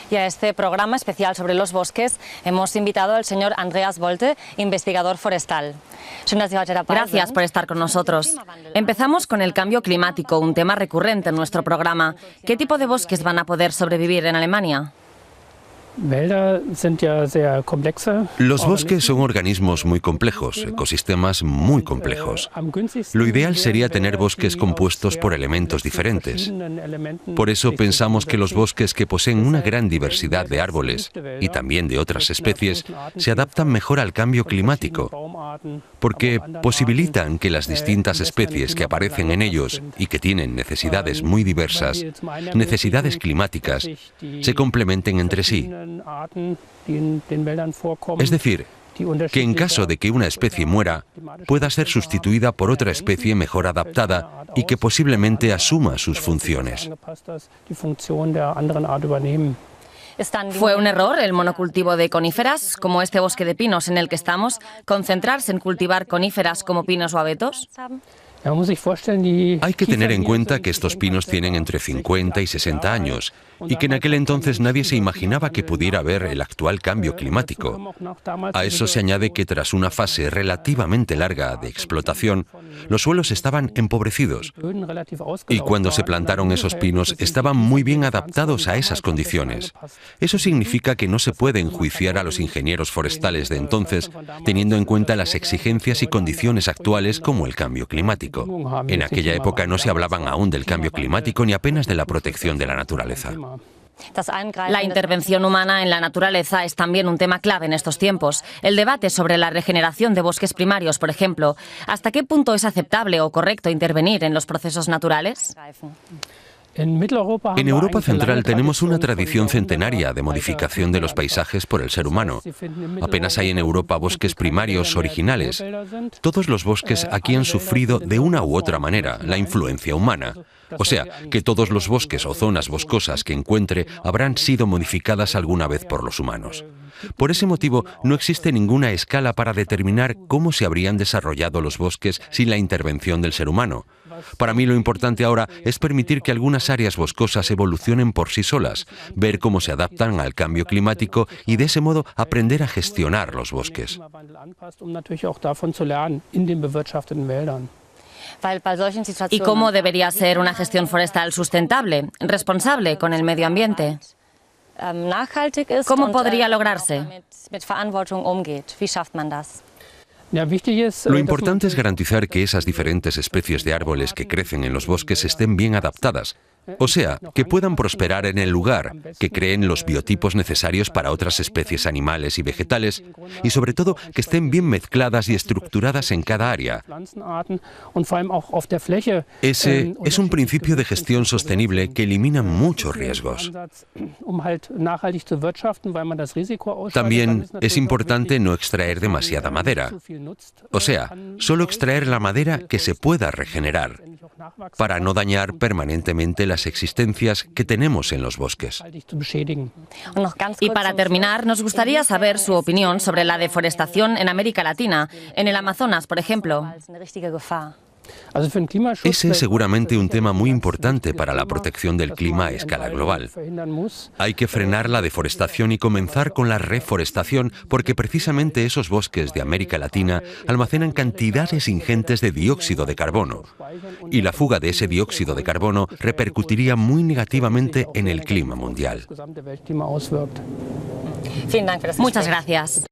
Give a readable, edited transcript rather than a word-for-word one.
Y a este programa especial sobre los bosques hemos invitado al señor Andreas Bolte, investigador forestal. Gracias por estar con nosotros. Empezamos con el cambio climático, un tema recurrente en nuestro programa. ¿Qué tipo de bosques van a poder sobrevivir en Alemania? Los bosques son organismos muy complejos, ecosistemas muy complejos. Lo ideal sería tener bosques compuestos por elementos diferentes. Por eso pensamos que los bosques que poseen una gran diversidad de árboles y también de otras especies se adaptan mejor al cambio climático, porque posibilitan que las distintas especies que aparecen en ellos y que tienen necesidades muy diversas, necesidades climáticas, se complementen entre sí. Es decir, que en caso de que una especie muera, pueda ser sustituida por otra especie mejor adaptada y que posiblemente asuma sus funciones. ¿Fue un error el monocultivo de coníferas, como este bosque de pinos en el que estamos, concentrarse en cultivar coníferas como pinos o abetos? Hay que tener en cuenta que estos pinos tienen entre 50 y 60 años y que en aquel entonces nadie se imaginaba que pudiera haber el actual cambio climático. A eso se añade que tras una fase relativamente larga de explotación, los suelos estaban empobrecidos y cuando se plantaron esos pinos estaban muy bien adaptados a esas condiciones. Eso significa que no se puede enjuiciar a los ingenieros forestales de entonces teniendo en cuenta las exigencias y condiciones actuales como el cambio climático. En aquella época no se hablaban aún del cambio climático ni apenas de la protección de la naturaleza. La intervención humana en la naturaleza es también un tema clave en estos tiempos. El debate sobre la regeneración de bosques primarios, por ejemplo. ¿Hasta qué punto es aceptable o correcto intervenir en los procesos naturales? En Europa Central tenemos una tradición centenaria de modificación de los paisajes por el ser humano. Apenas hay en Europa bosques primarios originales. Todos los bosques aquí han sufrido de una u otra manera la influencia humana. O sea, que todos los bosques o zonas boscosas que encuentre habrán sido modificadas alguna vez por los humanos. Por ese motivo, no existe ninguna escala para determinar cómo se habrían desarrollado los bosques sin la intervención del ser humano. Para mí lo importante ahora es permitir que algunas áreas boscosas evolucionen por sí solas, ver cómo se adaptan al cambio climático y de ese modo aprender a gestionar los bosques. ¿Y cómo debería ser una gestión forestal sustentable, responsable con el medio ambiente? ¿Cómo podría lograrse? Lo importante es garantizar que esas diferentes especies de árboles que crecen en los bosques estén bien adaptadas. O sea, que puedan prosperar en el lugar, que creen los biotipos necesarios para otras especies animales y vegetales y sobre todo que estén bien mezcladas y estructuradas en cada área. Ese es un principio de gestión sostenible que elimina muchos riesgos. También es importante no extraer demasiada madera. O sea, solo extraer la madera que se pueda regenerar, para no dañar permanentemente las existencias que tenemos en los bosques. Y para terminar, nos gustaría saber su opinión sobre la deforestación en América Latina, en el Amazonas, por ejemplo. Ese es seguramente un tema muy importante para la protección del clima a escala global. Hay que frenar la deforestación y comenzar con la reforestación porque precisamente esos bosques de América Latina almacenan cantidades ingentes de dióxido de carbono. Y la fuga de ese dióxido de carbono repercutiría muy negativamente en el clima mundial. Muchas gracias.